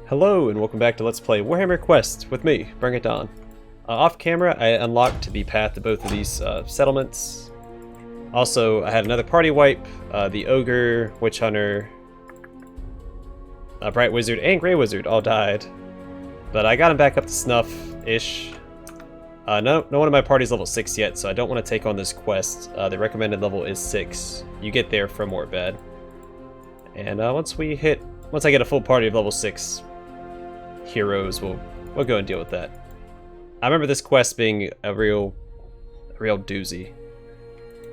Hello and welcome back to Let's Play Warhammer Quest with me, Bring It On. Off camera, I unlocked the path to both of these settlements. Also, I had another party wipe. The Ogre, Witch Hunter, Bright Wizard, and Grey Wizard all died. But I got them back up to snuff-ish. No one of my party's level 6 yet, so I don't want to take on this quest. The recommended level is 6. You get there from Morbad. And once I get a full party of level 6 heroes, we'll go and deal with that. I remember this quest being a real doozy.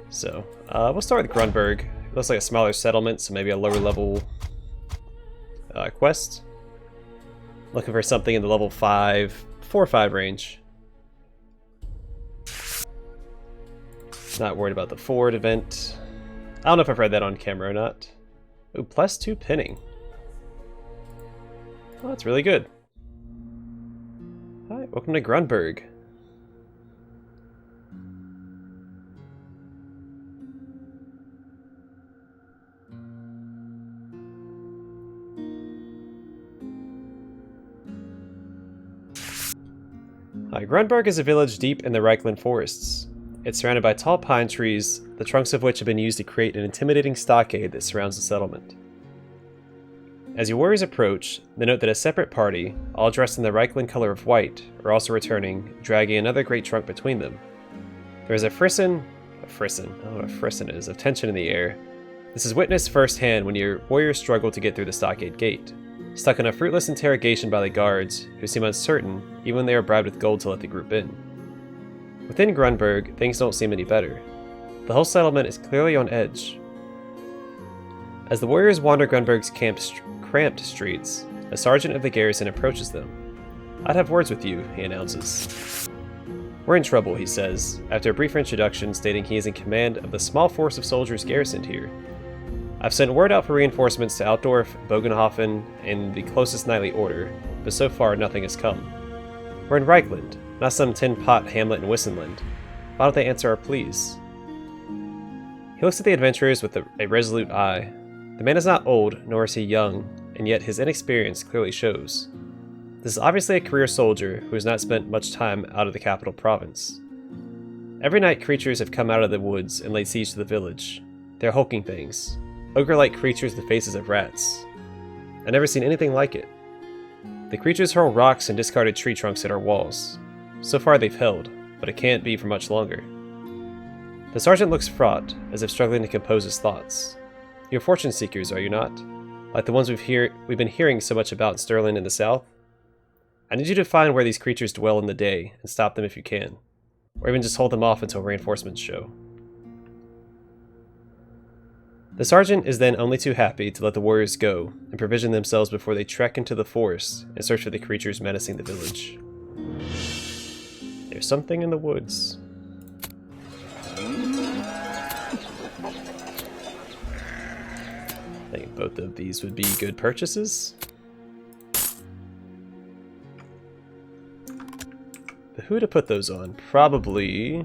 So, we'll start with Grünberg. It looks like a smaller settlement, so maybe a lower level quest. Looking for something in the level 4 or 5 range. Not worried about the forward event. I don't know if I've read that on camera or not. Ooh, +2 pinning. Oh, that's really good. Hi, welcome to Grünberg. Hi, Grünberg is a village deep in the Reikland forests. It's surrounded by tall pine trees, the trunks of which have been used to create an intimidating stockade that surrounds the settlement. As your warriors approach, they note that a separate party, all dressed in the Reikland color of white, are also returning, dragging another great trunk between them. There is a frisson, I don't know what a frisson is, of tension in the air. This is witnessed firsthand when your warriors struggle to get through the stockade gate, stuck in a fruitless interrogation by the guards, who seem uncertain even when they are bribed with gold to let the group in. Within Grünberg, things don't seem any better. The whole settlement is clearly on edge. As the warriors wander Grünberg's cramped streets, a sergeant of the garrison approaches them. "I'd have words with you," he announces. "We're in trouble," he says, after a brief introduction stating he is in command of the small force of soldiers garrisoned here. "I've sent word out for reinforcements to Altdorf, Bogenhofen, and the closest knightly order, but so far nothing has come. We're in Reikland, not some tin-pot hamlet in Wissenland. Why don't they answer our pleas?" He looks at the adventurers with a resolute eye. The man is not old, nor is he young, and yet his inexperience clearly shows. This is obviously a career soldier who has not spent much time out of the capital province. Every night creatures have come out of the woods and laid siege to the village. They're hulking things, ogre-like creatures with the faces of rats. I've never seen anything like it. The creatures hurl rocks and discarded tree trunks at our walls. So far they've held, but it can't be for much longer. The sergeant looks fraught, as if struggling to compose his thoughts. You're fortune seekers, are you not? Like the ones we've been hearing so much about in Stirling in the south? I need you to find where these creatures dwell in the day, and stop them if you can. Or even just hold them off until reinforcements show. The sergeant is then only too happy to let the warriors go, and provision themselves before they trek into the forest and search for the creatures menacing the village. There's something in the woods. I think both of these would be good purchases. But who to put those on? Probably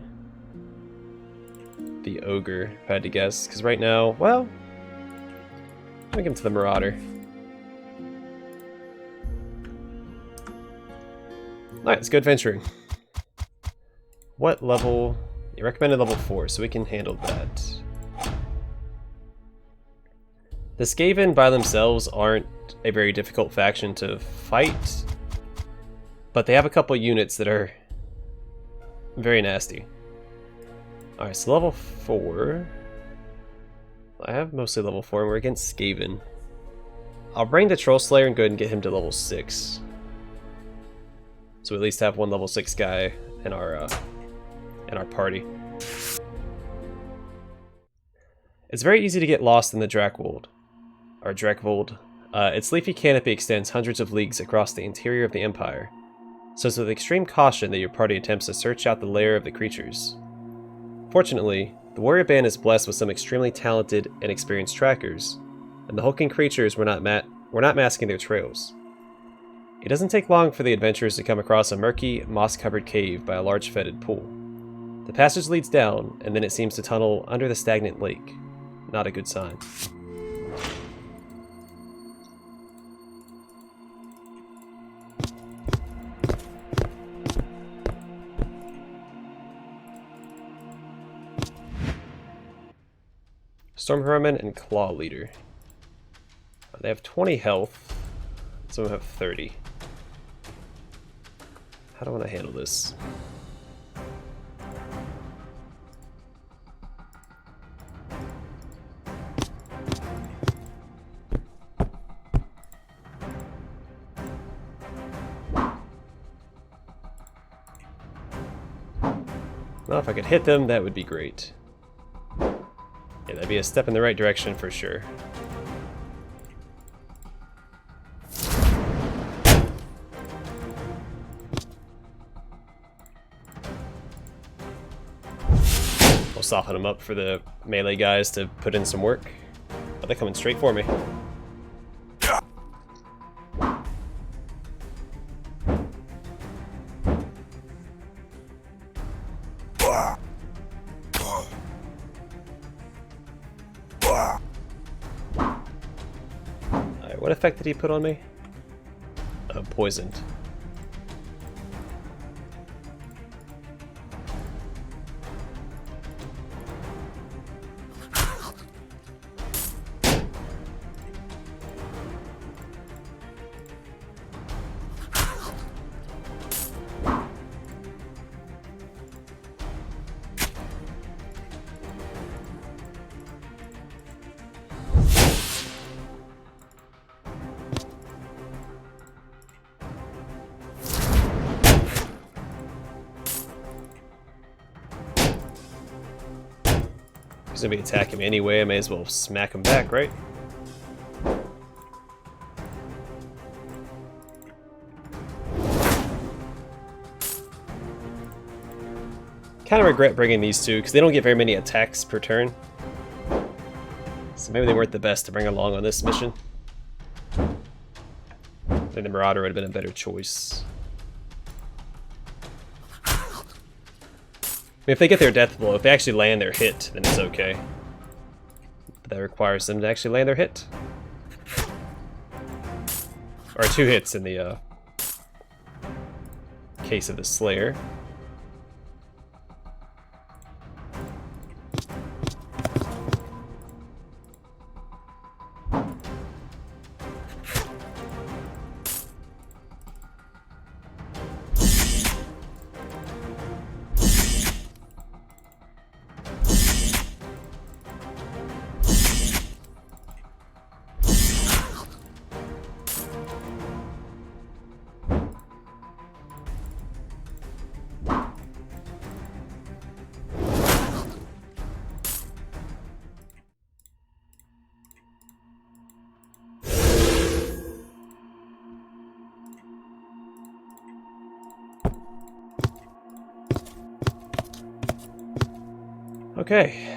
the Ogre, if I had to guess. Because right now, well, I'm gonna give him to the Marauder. Alright, let's go adventuring. What level? You recommended level 4, so we can handle that. The Skaven by themselves aren't a very difficult faction to fight, but they have a couple units that are very nasty. Alright, so level 4. I have mostly level 4, and we're against Skaven. I'll bring the Troll Slayer and go ahead and get him to level 6. So we at least have one level 6 guy in our party. It's very easy to get lost in the Griswold. Its leafy canopy extends hundreds of leagues across the interior of the Empire, so it's with extreme caution that your party attempts to search out the lair of the creatures. Fortunately, the warrior band is blessed with some extremely talented and experienced trackers, and the hulking creatures were not masking their trails. It doesn't take long for the adventurers to come across a murky, moss-covered cave by a large fetid pool. The passage leads down, and then it seems to tunnel under the stagnant lake. Not a good sign. Storm Herman and Claw Leader. They have 20 health. Some of them have 30. How do I want to handle this? Well, if I could hit them, that would be great. Yeah, that'd be a step in the right direction for sure. We'll soften them up for the melee guys to put in some work. But they're coming straight for me. What effect did he put on me? Poisoned. He's gonna be attacking me anyway, I may as well smack him back, right? Kind of regret bringing these two, because they don't get very many attacks per turn. So maybe they weren't the best to bring along on this mission. I think the Marauder would have been a better choice. If they get their death blow, if they actually land their hit, then it's okay. But that requires them to actually land their hit. Or 2 hits in the case of the Slayer. Okay.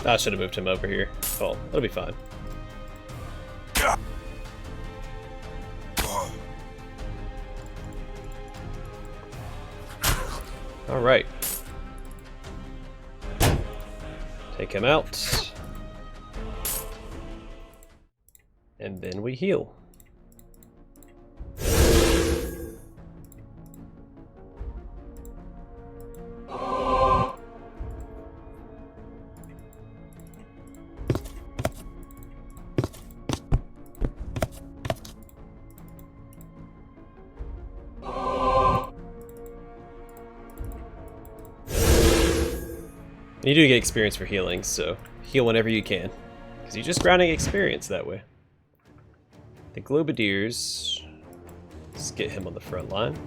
I should have moved him over here. Well, it'll be fine. Alright. Take him out. And then we heal. You do get experience for healing, so heal whenever you can. Because you're just grounding experience that way. The Globadiers. Let's get him on the front line.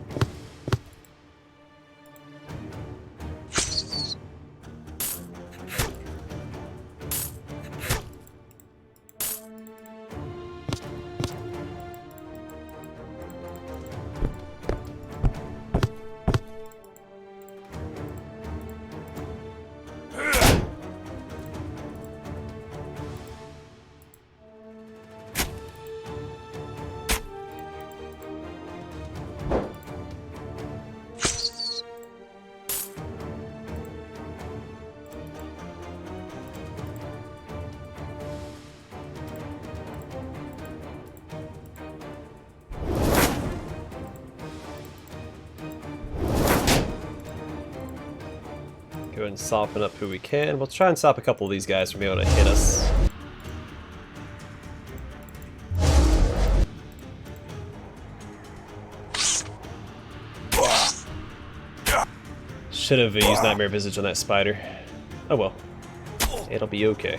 Go ahead and soften up who we can. We'll try and stop a couple of these guys from being able to hit us. Should have used Nightmare Visage on that spider. Oh well. It'll be okay.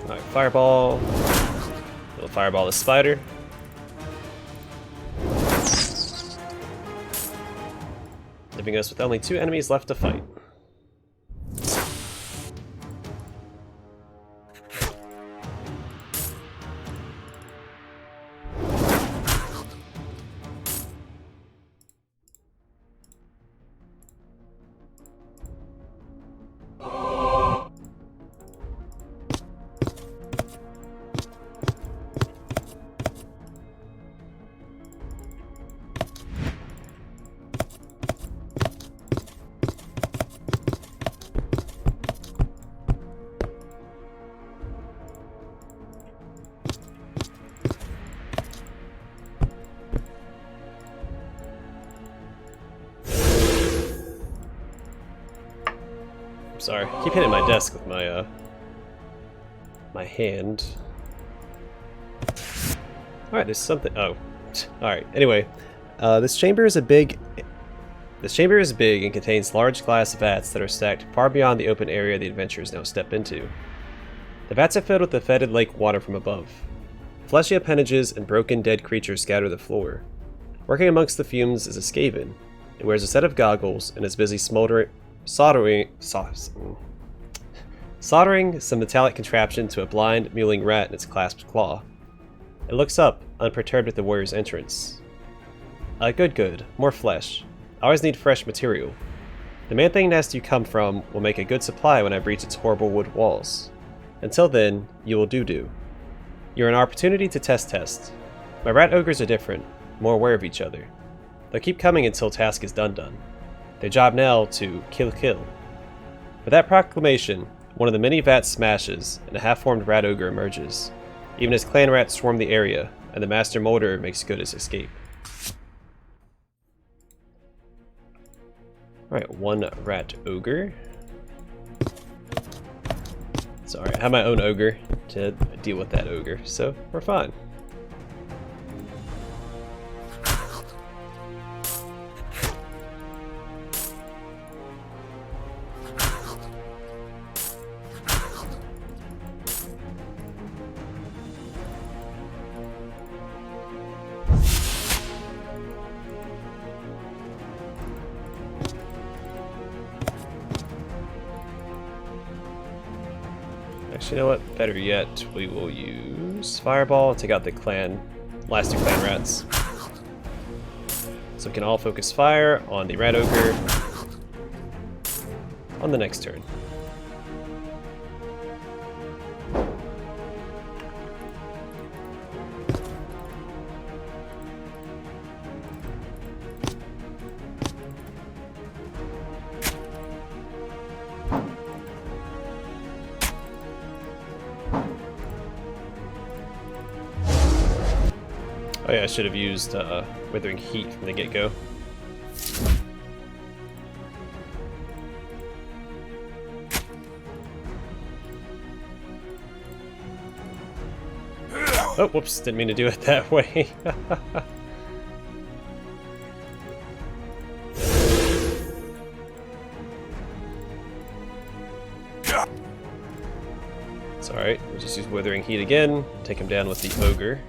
Alright, fireball. We'll fireball the spider. Leaving us with only 2 enemies left to fight. Sorry, I keep hitting my desk with my my hand. Alright, there's something. Oh, alright. Anyway, this chamber is big and contains large glass vats that are stacked far beyond the open area the adventurers now step into. The vats are filled with the fetid lake water from above. Fleshy appendages and broken dead creatures scatter the floor. Working amongst the fumes is a Skaven. It wears a set of goggles and is busy soldering some metallic contraption to a blind, mewling rat in its clasped claw. It looks up, unperturbed at the warrior's entrance. Good. More flesh. I always need fresh material. The man-thing nest you come from will make a good supply when I breach its horrible wood walls. Until then, you will do. You're an opportunity to test. My rat ogres are different, more aware of each other. They'll keep coming until task is done. Their job now to kill. With that proclamation, one of the many vats smashes, and a half-formed rat ogre emerges. Even as clan rats swarm the area, and the master molder makes good his escape. Alright, 1 rat ogre. Sorry, I have my own ogre to deal with that ogre, so we're fine. Actually, you know what? Better yet, we will use Fireball and take out the last 2 clan rats. So we can all focus fire on the Rat Ogre. on the next turn. Oh yeah, I should have used Withering Heat from the get-go. Oh, whoops, didn't mean to do it that way. It's alright, we'll just use Withering Heat again, take him down with the Ogre.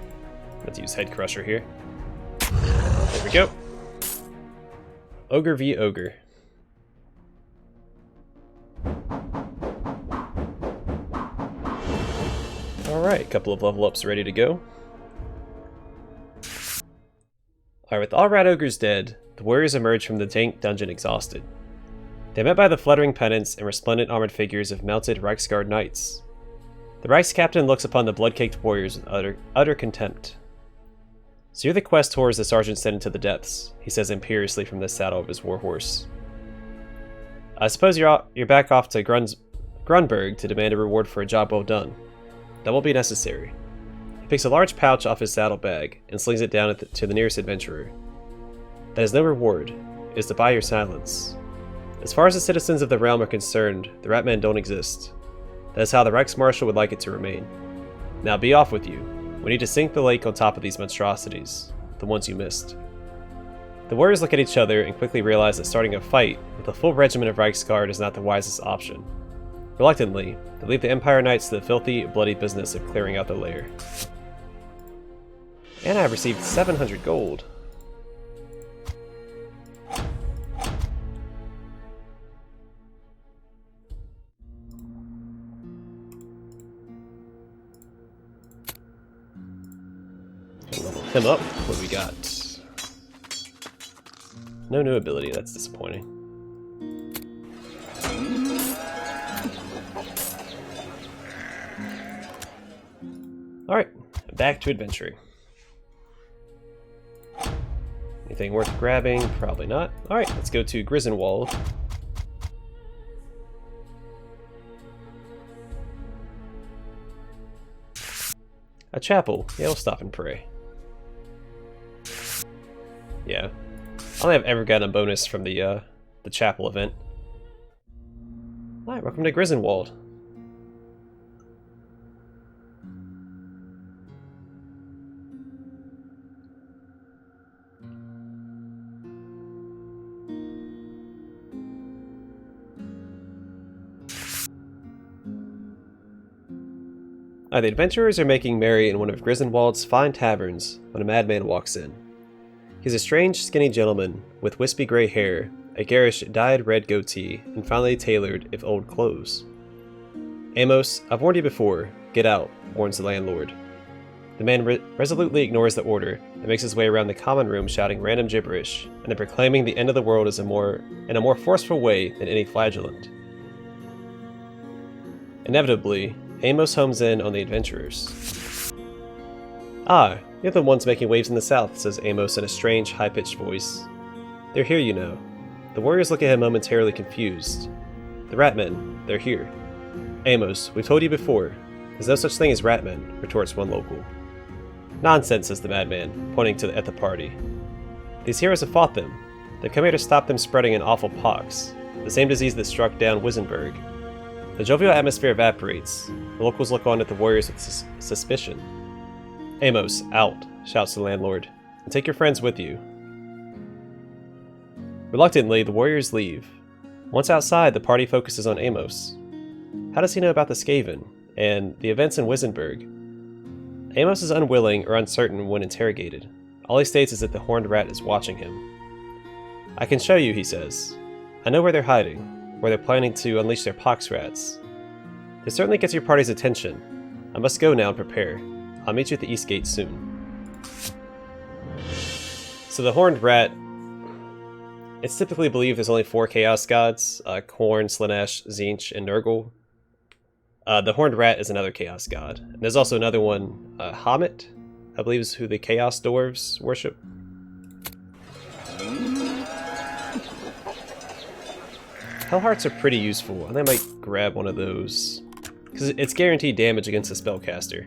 Let's use Head Crusher here. There we go. Ogre v Ogre. Alright, a couple of level ups ready to go. Alright, with all Rat Ogres dead, the warriors emerge from the dank dungeon exhausted. They are met by the fluttering pennants and resplendent armored figures of mounted Reiksguard knights. The Reichs captain looks upon the blood-caked warriors with utter contempt. So you're the quest whores the sergeant sent into the depths, he says imperiously from the saddle of his warhorse. I suppose you're back off to Grünberg to demand a reward for a job well done. That won't be necessary. He picks a large pouch off his saddlebag and slings it down to the nearest adventurer. That is no reward. It is to buy your silence. As far as the citizens of the realm are concerned, the Ratmen don't exist. That is how the Reichsmarshal would like it to remain. Now be off with you. We need to sink the lake on top of these monstrosities, the ones you missed. The warriors look at each other and quickly realize that starting a fight with a full regiment of Reiksguard is not the wisest option. Reluctantly, they leave the Empire Knights to the filthy, bloody business of clearing out the lair. And I have received 700 gold. Level him up. What do we got? No new ability, that's disappointing. Alright, back to adventuring. Anything worth grabbing? Probably not. Alright, let's go to Griswold. A chapel. Yeah, we'll stop and pray. Yeah. I only have ever gotten a bonus from the chapel event. Alright, welcome to Griswold. The adventurers are making merry in one of Griswold's fine taverns when a madman walks in. He's a strange, skinny gentleman with wispy gray hair, a garish dyed red goatee, and finely tailored, if old, clothes. Amos, I've warned you before. Get out, warns the landlord. The man resolutely ignores the order and makes his way around the common room shouting random gibberish, and then proclaiming the end of the world in a more forceful way than any flagellant. Inevitably, Amos homes in on the adventurers. Ah, you're the ones making waves in the south, says Amos in a strange, high-pitched voice. They're here, you know. The warriors look at him momentarily confused. The Ratmen, they're here. Amos, we've told you before. There's no such thing as Ratmen, retorts one local. Nonsense, says the madman, pointing at the party. These heroes have fought them. They've come here to stop them spreading an awful pox, the same disease that struck down Wissenberg. The jovial atmosphere evaporates. The locals look on at the warriors with suspicion. Amos, out, shouts the landlord, and take your friends with you. Reluctantly, the warriors leave. Once outside, the party focuses on Amos. How does he know about the Skaven, and the events in Wissenberg? Amos is unwilling or uncertain when interrogated. All he states is that the horned rat is watching him. I can show you, he says. I know where they're hiding, where they're planning to unleash their pox rats. This certainly gets your party's attention. I must go now and prepare. I'll meet you at the East Gate soon. So the horned rat It's typically believed there's only 4 Chaos Gods, Khorne, Slaanesh, Tzeentch, and Nurgle. The Horned Rat is another Chaos God. And there's also another one, Hamit, I believe is who the Chaos Dwarves worship. Hellhearts are pretty useful, and I might grab one of those, because it's guaranteed damage against a spellcaster.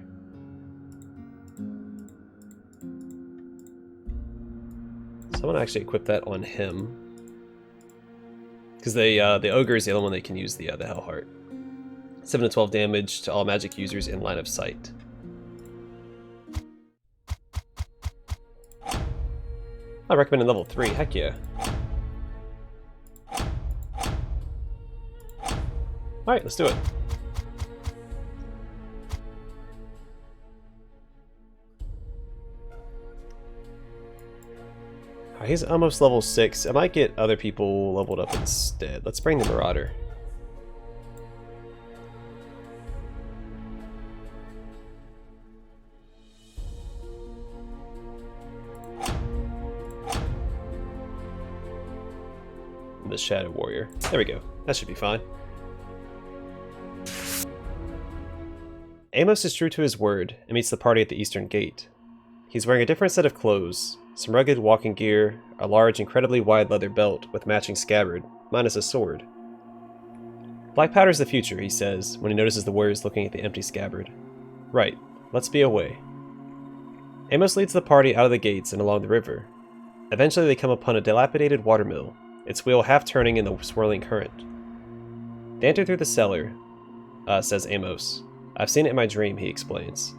So I want to actually equip that on him, because the Ogre is the only one that can use the Hellheart. 7 to 12 damage to all magic users in line of sight. I recommend level 3, heck yeah. Alright, let's do it. Alright, he's almost level 6. I might get other people leveled up instead. Let's bring the Marauder. The Shadow Warrior. There we go. That should be fine. Amos is true to his word and meets the party at the eastern gate. He's wearing a different set of clothes, some rugged walking gear, a large, incredibly wide leather belt with matching scabbard, minus a sword. Black powder's the future, he says, when he notices the warriors looking at the empty scabbard. Right, let's be away. Amos leads the party out of the gates and along the river. Eventually they come upon a dilapidated watermill, its wheel half turning in the swirling current. They enter through the cellar, says Amos. I've seen it in my dream, he explains.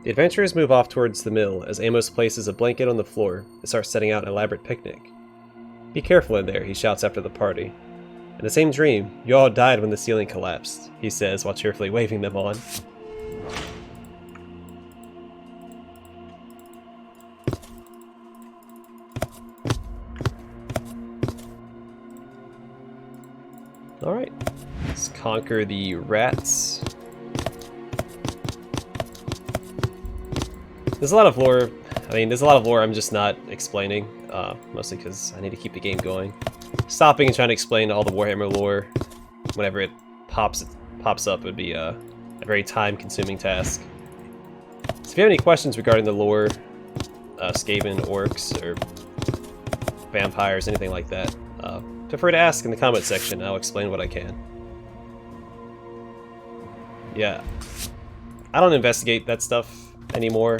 The adventurers move off towards the mill as Amos places a blanket on the floor and starts setting out an elaborate picnic. Be careful in there, he shouts after the party. In the same dream, you all died when the ceiling collapsed, he says while cheerfully waving them on. Alright, let's conquer the rats. There's a lot of lore. There's a lot of lore I'm just not explaining, mostly because I need to keep the game going. Stopping and trying to explain all the Warhammer lore whenever it pops up would be a very time-consuming task. So if you have any questions regarding the lore, Skaven, Orcs, or vampires, anything like that, feel free to ask in the comment section. I'll explain what I can. Yeah, I don't investigate that stuff anymore.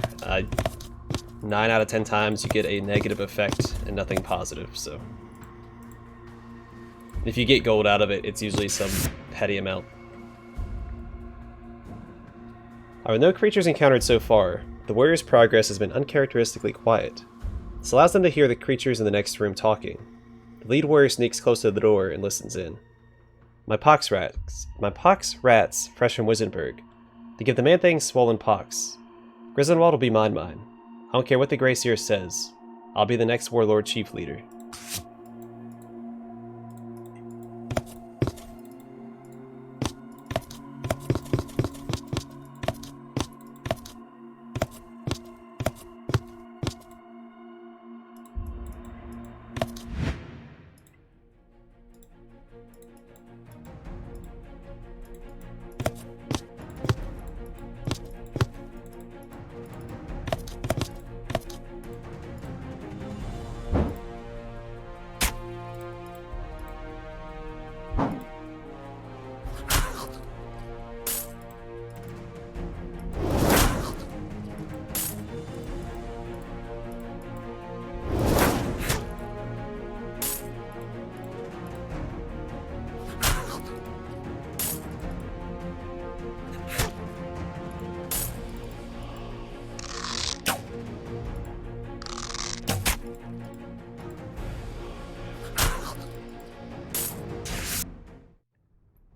9 out of 10 times you get a negative effect and nothing positive, so if you get gold out of it, it's usually some petty amount. With no creatures encountered so far, the warriors' progress has been uncharacteristically quiet. This allows them to hear the creatures in the next room talking. The lead warrior sneaks close to the door and listens in. My pox rats, fresh from Wissenberg. To give the man-things swollen pox. Griswold will be mine. I don't care what the Grey Seer says. I'll be the next warlord chief leader.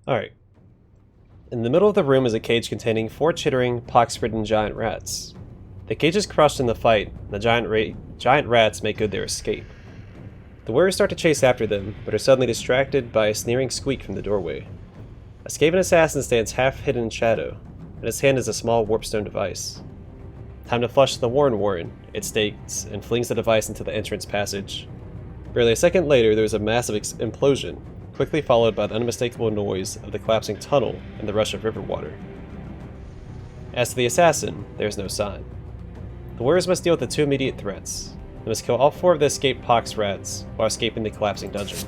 Alright. In the middle of the room is a cage containing 4 chittering, pox-ridden giant rats. The cage is crushed in the fight, and the giant rats make good their escape. The warriors start to chase after them, but are suddenly distracted by a sneering squeak from the doorway. A Skaven assassin stands half hidden in shadow, and his hand is a small warpstone device. Time to flush the Warren, it states, and flings the device into the entrance passage. Barely a second later, there was a massive implosion, quickly followed by the unmistakable noise of the collapsing tunnel and the rush of river water. As to the assassin, there is no sign. The warriors must deal with the two immediate threats. They must kill all 4 of the escaped pox rats while escaping the collapsing dungeon.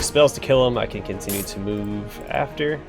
Spells to kill him, I can continue to move after.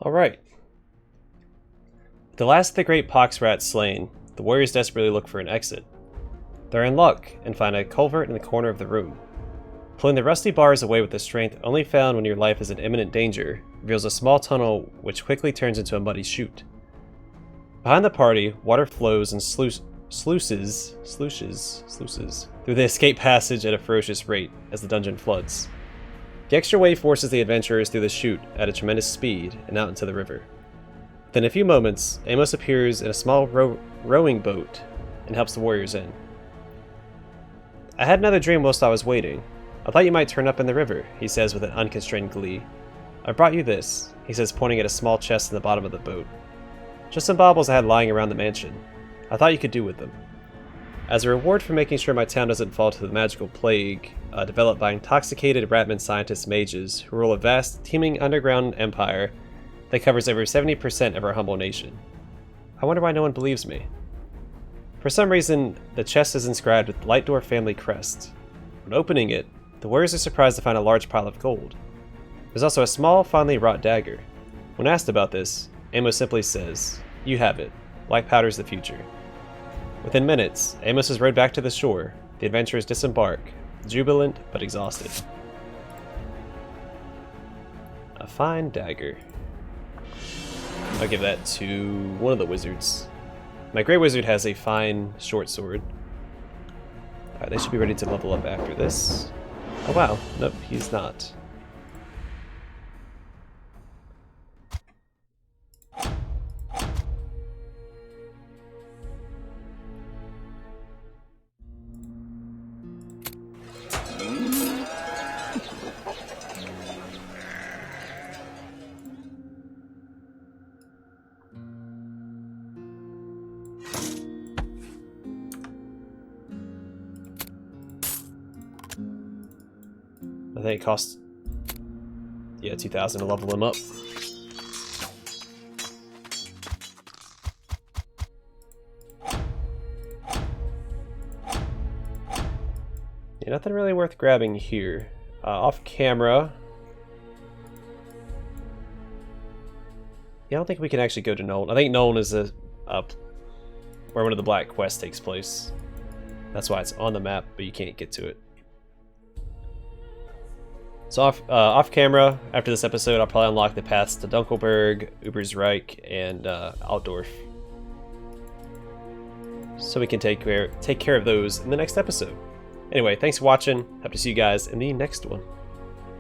Alright. With the last of the great pox rats slain, the warriors desperately look for an exit. They're in luck and find a culvert in the corner of the room. Pulling the rusty bars away with the strength only found when your life is in imminent danger reveals a small tunnel which quickly turns into a muddy chute. Behind the party, water flows and sluices through the escape passage at a ferocious rate as the dungeon floods. The extra wave forces the adventurers through the chute at a tremendous speed and out into the river. Within a few moments, Amos appears in a small rowing boat and helps the warriors in. I had another dream whilst I was waiting. I thought you might turn up in the river, he says with an unconstrained glee. I brought you this, he says, pointing at a small chest in the bottom of the boat. Just some baubles I had lying around the mansion. I thought you could do with them. As a reward for making sure my town doesn't fall to the magical plague developed by intoxicated Ratman scientist mages who rule a vast, teeming underground empire that covers over 70% of our humble nation. I wonder why no one believes me. For some reason, the chest is inscribed with the Lightdoor family crest. When opening it, the warriors are surprised to find a large pile of gold. There's also a small, finely wrought dagger. When asked about this, Amos simply says, "You have it. Black powder's the future." Within minutes, Amos is rowed back to the shore. The adventurers disembark, jubilant but exhausted. A fine dagger. I'll give that to one of the wizards. My Grey Wizard has a fine short sword. Alright, they should be ready to level up after this. Oh wow, nope, he's not. think it costs, yeah, 2,000 to level them up. Yeah, nothing really worth grabbing here. Off camera. Yeah, I don't think we can actually go to Nuln. I think Nuln is where one of the Black quests takes place. That's why it's on the map, but you can't get to it. So off camera, after this episode, I'll probably unlock the paths to Dunkelberg, Ubersreich, and Altdorf. So we can take care of those in the next episode. Anyway, thanks for watching. Hope to see you guys in the next one.